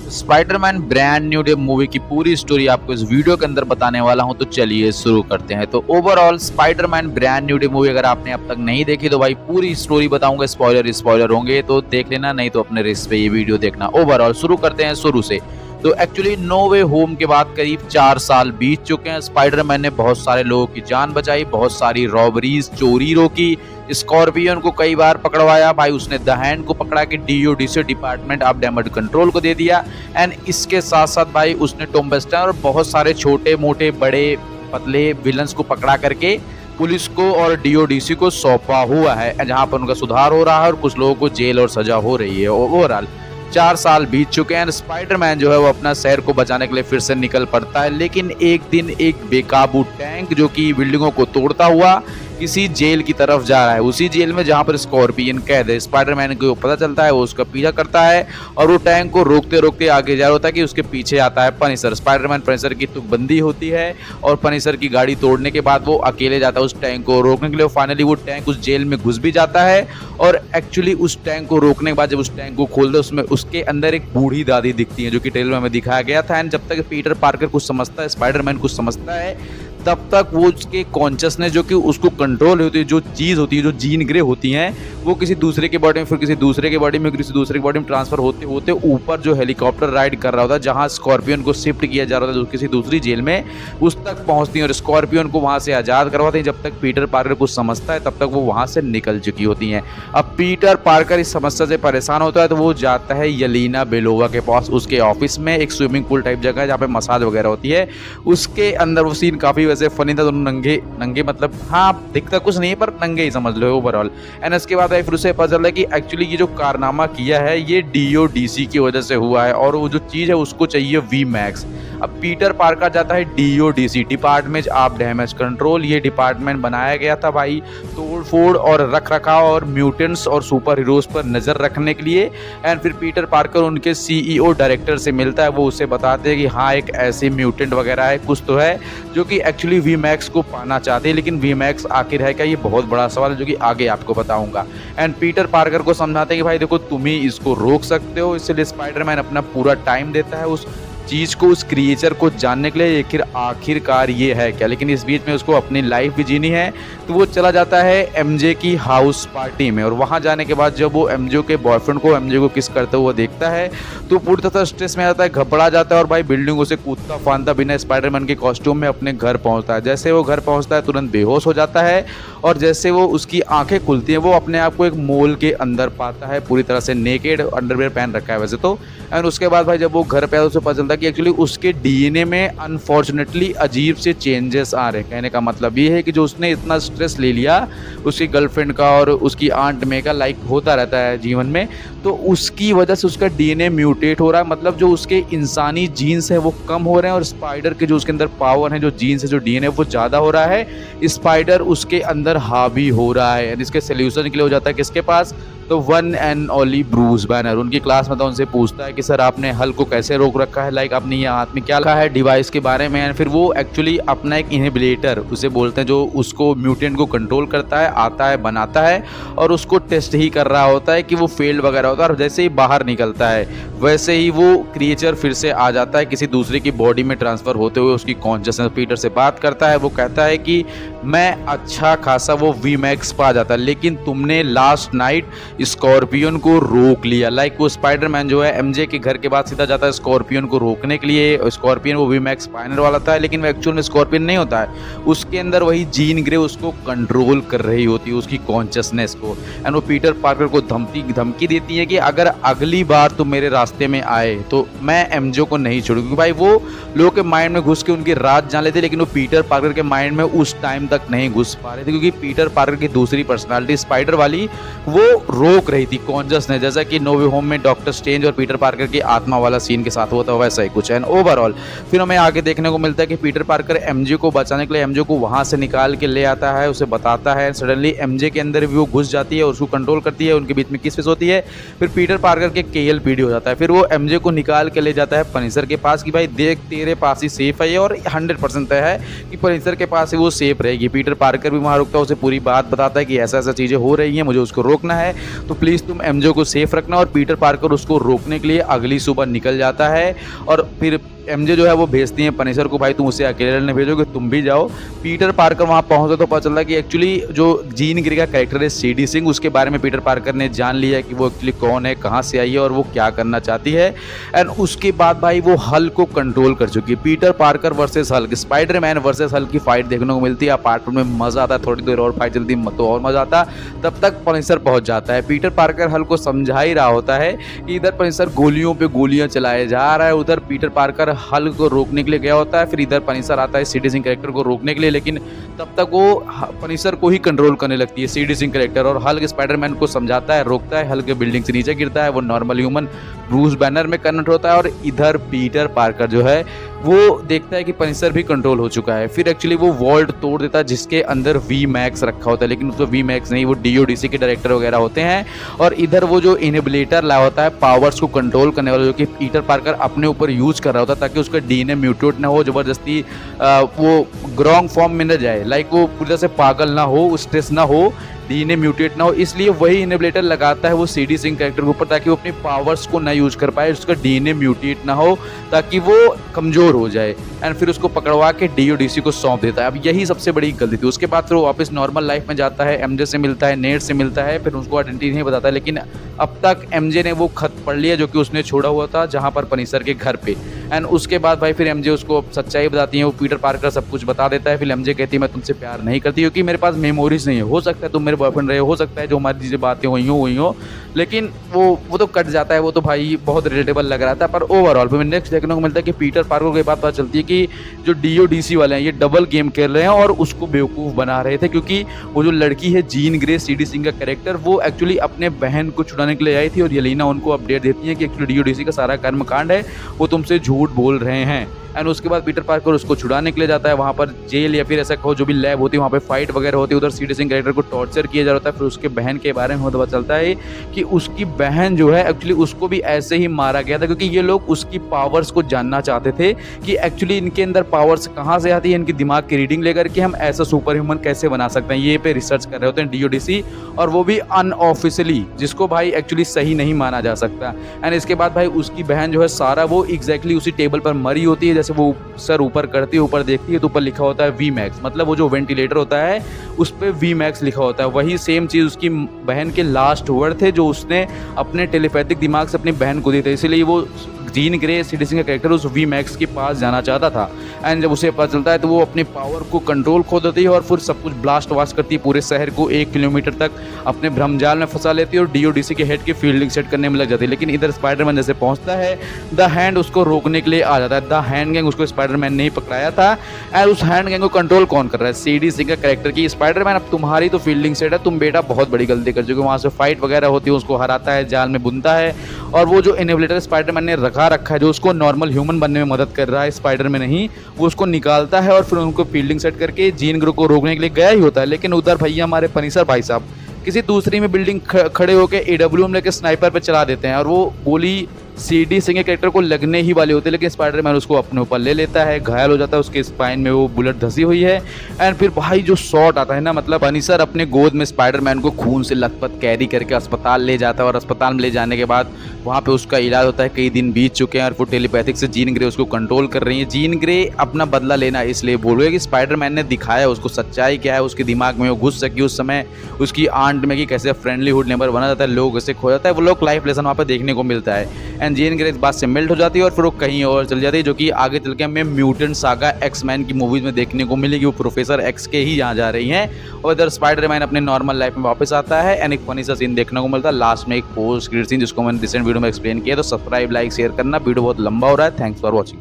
Spiderman brand new day movie की पूरी story आपको इस वीडियो के अंदर बताने वाला हूं, तो चलिए शुरू करते हैं। तो overall Spiderman brand new day movie अगर आपने अब तक नहीं देखी तो भाई पूरी स्टोरी बताऊंगा, स्पॉइलर होंगे तो देख लेना, नहीं तो अपने रिस्क पे ये वीडियो देखना। ओवरऑल शुरू करते हैं शुरू से। तो एक्चुअली नो वे होम के बाद करीब 4 साल बीत चुके हैं। स्पाइडरमैन ने बहुत सारे लोगों की जान बचाई, बहुत सारी रॉबरीज चोरी रोकी, स्कॉर्पियन को कई बार पकड़वाया भाई, उसने द हैंड को पकड़ा के DODC department of damage control को दे दिया। एंड इसके साथ साथ भाई उसने टॉम वेस्टन और बहुत सारे छोटे मोटे बड़े पतले विलन्स को पकड़ा करके पुलिस को और DODC को सौंपा हुआ है, जहां पर उनका सुधार हो रहा है और कुछ लोगों को जेल और सजा हो रही है। ओवरऑल 4 साल बीत चुके हैं। स्पाइडरमैन जो है वो अपना शहर को बचाने के लिए फिर से निकल पड़ता है, लेकिन एक दिन एक बेकाबू टैंक जो कि बिल्डिंगों को तोड़ता हुआ किसी जेल की तरफ जा रहा है, उसी जेल में जहां पर स्कॉर्पियन कैद है। स्पाइडरमैन को पता चलता है, वो उसका पीछा करता है और वो टैंक को रोकते रोकते आगे जा रहा होता है कि उसके पीछे आता है पनिशर। स्पाइडरमैन पनिशर की तुकबंदी होती है और पनिशर की गाड़ी तोड़ने के बाद वो अकेले जाता है उस टैंक को रोकने के लिए। फाइनली वो टैंक उस जेल में घुस भी जाता है और एक्चुअली उस टैंक को रोकने के बाद जब उस टैंक को खोलते उसमें उसके अंदर एक बूढ़ी दादी दिखती है, जो कि ट्रेलर में हमें दिखाया गया था। एंड जब तक पीटर पार्कर कुछ समझता है, स्पाइडरमैन कुछ समझता है, तब तक वो उसके कॉन्शियसनेस जो कि उसको कंट्रोल होती है, जो चीज़ होती है, जो जीन ग्रे होती हैं, वो किसी दूसरे के बॉडी में, फिर किसी दूसरे के बॉडी में, किसी दूसरे के बॉडी में ट्रांसफर होते होते ऊपर जो हेलीकॉप्टर राइड कर रहा होता है, जहां स्कॉर्पियन को शिफ्ट किया जा रहा था किसी दूसरी जेल में, उस तक पहुंचती हैं और स्कॉर्पियन को वहां से आज़ाद करवाते हैं। जब तक पीटर पार्कर कुछ समझता है तब तक वो वहां से निकल चुकी होती हैं। अब पीटर पार्कर इस समस्या से परेशान होता है तो वो जाता है येलेना बेलोवा के पास, उसके ऑफिस में एक स्विमिंग पूल टाइप जगह है जहाँ पे मसाज वगैरह होती है। उसके अंदर वो सीन काफ़ी वैसे फनी था, दोनों नंगे नंगे, मतलब हाँ दिखता कुछ नहीं है पर नंगे ही समझ लो ओवरऑल। एंड इसके बाद फिर उसे पता चला कि एक्चुअली ये जो कारनामा किया है ये DODC की वजह से हुआ है और वो जो चीज़ है उसको चाहिए VMAX। अब पीटर पार्कर जाता है DODC department of damage control. ये डिपार्टमेंट बनाया गया था भाई तोड़ फोड़ और रख रखाव और म्यूटेंट्स और सुपर हीरोज पर नज़र रखने के लिए। एंड फिर पीटर पार्कर उनके CEO डायरेक्टर से मिलता है, वो उसे बताते हैं कि हाँ एक ऐसे म्यूटेंट वगैरह है, कुछ तो है जो कि एक्चुअली VMAX को पाना चाहते हैं, लेकिन VMAX आखिर है क्या, ये बहुत बड़ा सवाल है जो कि आगे आपको बताऊंगा। एंड पीटर पार्कर को समझाते हैं कि भाई देखो तुम ही इसको रोक सकते हो, इसलिए स्पाइडरमैन अपना पूरा टाइम देता है उस चीज़ को, उस क्रिएचर को जानने के लिए आखिरकार ये है क्या। लेकिन इस बीच में उसको अपनी लाइफ भी जीनी है, तो वो चला जाता है MJ की हाउस पार्टी में। और वहाँ जाने के बाद जब वो MJ के बॉयफ्रेंड को MJ को किस करते हुए देखता है तो पूरी तरह स्ट्रेस में आता है, घबरा जाता है और भाई बिल्डिंगों से कूदता फांदता बिना स्पाइडरमैन के कॉस्ट्यूम में अपने घर पहुँचता है। जैसे वो घर पहुँचता है तुरंत बेहोश हो जाता है और जैसे वो उसकी आंखें खुलती हैं वो अपने आप को एक मॉल के अंदर पाता है, पूरी तरह से नेकेड, अंडरवेयर पहन रखा है वैसे तो। एंड उसके बाद भाई जब वो घर पे आता है उसे पता चलता है कि एक्चुअली उसके DNA में अनफॉर्चुनेटली अजीब से चेंजेस आ रहे हैं। कहने का मतलब ये है कि जो उसने इतना स्ट्रेस ले लिया उसकी गर्लफ्रेंड का और उसकी आंट में का, लाइक होता रहता है जीवन में, तो उसकी वजह से उसका DNA म्यूटेट हो रहा है। मतलब जो उसके इंसानी जीन्स है वो कम हो रहे हैं और स्पाइडर के जो उसके अंदर पावर है, जो जीन्स है, जो DNA वो ज़्यादा हो रहा है। स्पाइडर उसके अंदर हावी हो रहा है। इसके सोल्यूशन के लिए हो जाता है किसके पास, तो one and only Bruce banner. उनकी क्लास में तो उनसे पूछता है कि सर आपने हल को कैसे रोक रखा है, लाइक आपने ये हाथ में क्या रखा है डिवाइस के बारे में। फिर वो एक्चुअली अपना एक इनहिबिलेटर उसे बोलते हैं जो उसको म्यूटेंट को कंट्रोल करता है, आता है, बनाता है और उसको टेस्ट ही कर रहा होता है कि वो फेल्ड वगैरह होता है। और जैसे ही बाहर निकलता है वैसे ही वो क्रिएचर फिर से आ जाता है किसी दूसरे की बॉडी में ट्रांसफ़र होते हुए उसकी कॉन्शियसनेस। पीटर से बात करता है, वो कहता है कि मैं अच्छा खासा वो VMAX पा जाता है, लेकिन तुमने लास्ट नाइट स्कॉर्पियन को रोक लिया। लाइक वो स्पाइडरमैन जो है MJ के घर के बाद सीधा जाता है स्कॉर्पियन को रोकने के लिए। स्कॉर्पियन वो VMAX पाने वाला था, लेकिन वो एक्चुअल में स्कॉर्पियन नहीं होता है, उसके अंदर वही जीन ग्रे उसको कंट्रोल कर रही होती है, उसकी कॉन्शियसनेस को। एंड वो पीटर पार्कर को धमकी देती है कि अगर अगली बार तुम मेरे रास्ते में आए तो मैं MJ को नहीं छोड़ूंगी। क्योंकि भाई वो लोगों के माइंड में घुस के उनकी राज जान लेते, लेकिन वो पीटर पार्कर के माइंड में उस टाइम तक नहीं घुस पा रहे थे, क्योंकि पीटर पार्कर की दूसरी पर्सनालिटी स्पाइडर वाली वो रोक रही थी कॉन्शियसनेस, जैसा कि नो वे होम में डॉक्टर स्ट्रेंज और पीटर पार्कर की आत्मा वाला सीन के साथ हुआ था, वैसा ही कुछ है। ओवरऑल फिर हमें आगे देखने को मिलता है कि पीटर पार्कर MJ को बचाने के लिए MJ को वहां से निकाल के ले आता है, उसे बताता है। सडनली MJ के अंदर भी वो घुस जाती है और उसको कंट्रोल करती है, उनके बीच में किस फिस होती है। फिर पीटर पार्कर के KLPD हो जाता है। फिर वो एमजे को निकाल के ले जाता है पनिशर के पास कि भाई देख तेरे पास ही सेफ है ये, और 100% तय है कि पनिशर के पास ही वो सेफ रहेगी। पीटर पार्कर भी वहाँ रुकता है, उसे पूरी बात बताता है कि ऐसा ऐसा चीज़ें हो रही हैं, मुझे उसको रोकना है, तो प्लीज़ तुम एमजे को सेफ रखना। और पीटर पार्कर उसको रोकने के लिए अगली सुबह निकल जाता है, और फिर एमजे जो है वो भेजती है पनिशर को, भाई तुम उसे अकेले नहीं भेजोगे, तुम भी जाओ। पीटर पार्कर वहाँ पहुँचता तो पता चलता है कि एक्चुअली जो जीन ग्रे का कैरेक्टर है सीडी सिंह, उसके बारे में पीटर पार्कर ने जान लिया कि वो एक्चुअली कौन है, कहाँ से आई है और वो क्या करना चाहती है। एंड उसके बाद भाई वो हल को कंट्रोल कर चुकी है। Peter Parker versus Hulk, Spiderman versus Hulk की फाइट देखने को मिलती है। अपार्टमेंट में मजा आता है, थोड़ी देर और फाइट चलती तो और मजा आता। तब तक पनिशर पहुंच जाता है। पीटर पार्कर हल्क को समझा ही रहा होता है कि इधर पनिशर गोलियों पे गोलियां चलाए जा रहा है, उधर पीटर पार्कर हल्क को रोकने के लिए गया होता है। फिर इधर पनिशर आता है सीडी सिंह कैरेक्टर को रोकने के लिए, लेकिन तब तक वो पनिशर को ही कंट्रोल करने लगती है सीडी सिंह कैरेक्टर, और हल्क स्पाइडरमैन को समझाता है, रोकता है, हल्क बिल्डिंग से नीचे गिरता है, वो नॉर्मल ह्यूमन ब्रूस बैनर में कन्वर्ट होता है। और इधर पीटर पार्कर जो है वो देखता है कि पनिशर भी कंट्रोल हो चुका है। फिर एक्चुअली वो वॉल्ट तोड़ देता है जिसके अंदर वी मैक्स रखा होता है, लेकिन उसमें वी मैक्स नहीं, वो डीओडीसी के डायरेक्टर वगैरह होते हैं। और इधर वो जो इनहिबिटर ला होता है पावर्स को कंट्रोल करने वाला, जो कि पीटर पार्कर अपने ऊपर यूज कर रहा होता है ताकि उसका डीएनए म्यूटेट ना हो, जबरदस्ती वो ग्रॉन्ग फॉर्म में न जाए, लाइक वो पूरी तरह से पागल ना हो, स्ट्रेस ना हो, डीएनए म्यूटेट ना हो, इसलिए वही इनहिबिटर लगाता है वो सीडी सिंह कैरेक्टर के ऊपर ताकि वो अपनी पावर्स को ना यूज कर पाए, उसका डीएनए म्यूटेट ना हो, ताकि वो कमजोर हो जाए। एंड फिर उसको पकड़वा के डीओडीसी को सौंप देता है। अब यही सबसे बड़ी गलती थी। उसके बाद फिर वो वापस नॉर्मल लाइफ में जाता है, एमजे से मिलता है, नेट से मिलता है, फिर उसको आइडेंटिटी नहीं बताता, लेकिन अब तक एमजे ने वो खत पढ़ लिया जो कि उसने छोड़ा हुआ था जहां पर पनिशर के घर पे। एंड उसके बाद भाई फिर एमजे उसको सच्चाई बताती है, वो पीटर पार्कर सब कुछ बता देता है। फिर एमजे कहती है मैं तुमसे प्यार नहीं करती क्योंकि मेरे पास मेमोरीज नहीं है, हो सकता है तुम मेरे बॉयफ्रेंड रहे, हो सकता है जो हमारी चीज़ें बातें हुई हो, लेकिन वो तो कट जाता है। वो तो भाई बहुत रिलेटेबल लग रहा था। पर ओवरऑल फिर नेक्स्ट देखने को मिलता है कि पीटर पार्कर को ये बात पता चलती है कि जो डीओडीसी वाले हैं ये डबल गेम खेल रहे हैं और उसको बेवकूफ़ बना रहे थे, क्योंकि वो जो लड़की है जीन ग्रे सीडी सिंह का कैरेक्टर, वो एक्चुअली अपने बहन को छुड़ाने के लिए आई थी, और येलेना उनको अपडेट देती है कि एक्चुअली डीओडीसी का सारा कर्मकांड है, वो तुमसे झूठ बोल रहे हैं। एंड उसके बाद पीटर पार्कर उसको छुड़ाने के लिए जाता है, वहाँ पर जेल या फिर ऐसा कहो जो भी लैब होती है वहाँ पे फाइट वगैरह होती है, उधर सीडी सिंह कैरेक्टर को टॉर्चर किया जा रहा है। फिर उसके बहन के बारे में पता चलता है कि उसकी बहन जो है एक्चुअली उसको भी ऐसे ही मारा गया था, क्योंकि ये लोग उसकी पावर्स को जानना चाहते थे कि एक्चुअली इनके अंदर पावर्स कहाँ से आती है, इनकी दिमाग की रीडिंग लेकर कि हम ऐसा सुपर ह्यूमन कैसे बना सकते हैं। ये पे रिसर्च कर रहे होते हैं डीओडीसी, और वो भी अनऑफिशियली, जिसको भाई एक्चुअली सही नहीं माना जा सकता। एंड इसके बाद भाई उसकी बहन जो है सारा वो एग्जैक्टली उसी टेबल पर मरी होती है, जैसे वो सर ऊपर करती है, ऊपर देखती है तो ऊपर लिखा होता है वी मैक्स, मतलब वो जो वेंटिलेटर होता है उस पर वी मैक्स लिखा होता है। वही सेम चीज़ उसकी बहन के लास्ट वर्ड थे जो उसने अपने टेलीपैथिक दिमाग से अपनी बहन को दिए थे, इसलिए वो जीन ग्रे सीडी सिंह का कैरेक्टर उस वी मैक्स के पास जाना चाहता था। एंड जब उसे पता चलता है तो वो अपने पावर को कंट्रोल खो देती है और फिर सब कुछ ब्लास्ट वास्ट करती है, पूरे शहर को 1 किलोमीटर तक अपने भ्रमजाल में फंसा लेती है और डीओडीसी के हेड की फील्डिंग सेट करने में लग जाती है। लेकिन इधर स्पाइडरमैन जैसे पहुंचता है, द हैंड उसको रोकने के लिए आ जाता है। द हैंड गैंग उसको स्पाइडरमैन ने ही पकड़ाया था, एंड उस हैंड गैंग को कंट्रोल कौन कर रहा है? सीडी सिंह का कैरेक्टर की स्पाइडरमैन अब तुम्हारी तो फील्डिंग सेट है, तुम बेटा बहुत बड़ी गलती कर चुके हो। वहाँ से फाइट वगैरह होती है, उसको हराता है, जाल में बुनता है, और वो जो इनहिबिटर स्पाइडरमैन ने रखा है जो उसको नॉर्मल ह्यूमन बनने में मदद कर रहा है, स्पाइडर में नहीं, वो उसको निकालता है और फिर उनको फील्डिंग सेट करके जीन ग्रो को रोकने के लिए गया ही होता है। लेकिन उधर भैया हमारे पनिशर भाई साहब किसी दूसरी में बिल्डिंग खड़े होकर एडब्ल्यूएम लेके स्नाइपर पे चला देते हैं, और वो गोली सीडी सिंह के कैरेक्टर को लगने ही वाली होती है, लेकिन स्पाइडरमैन उसको अपने ऊपर ले लेता है, घायल हो जाता है, उसके स्पाइन में वो बुलेट धसी हुई है। एंड फिर भाई जो शॉट आता है ना, मतलब पनिशर अपने गोद में स्पाइडरमैन को खून से लथपथ कैरी करके अस्पताल ले जाता है, और अस्पताल में ले जाने के बाद वहाँ पे उसका इलाज होता है। कई दिन बीत चुके हैं और फिर टेलीपैथिक से जीन ग्रे उसको कंट्रोल कर रही है। जीन ग्रे अपना बदला लेना इसलिए बोल रही है कि स्पाइडरमैन ने दिखाया उसको सच्चाई क्या है, उसके दिमाग में वो घुस सकी उस समय उसकी आंट में कि कैसे फ्रेंडलीहुड नेबर बना जाता है, लोग ऐसे खो जाता है, वो लोग लाइफ लेसन वहाँ पे देखने को मिलता है। एंड जीन ग्रे इस बात से मेल्ट हो जाती है और फिर वो कहीं और चल जाती है, जो कि आगे चल के हमें म्यूटेंट सागा एक्स-मैन की मूवीज में देखने को मिलेगी। वो प्रोफेसर एक्स के ही यहाँ जा रही हैं, और इधर स्पाइडरमैन अपने नॉर्मल लाइफ में वापस आता है। एंड एक फनी सा सीन देखने को मिलता है लास्ट में, एक पोस्ट क्रेडिट सीन जिसको मैंने रिसेंट वीडियो में एक्सप्लेन किया। तो सब्सक्राइब, लाइक, शेयर करना। वीडियो बहुत लंबा हो रहा है। Thanks for watching.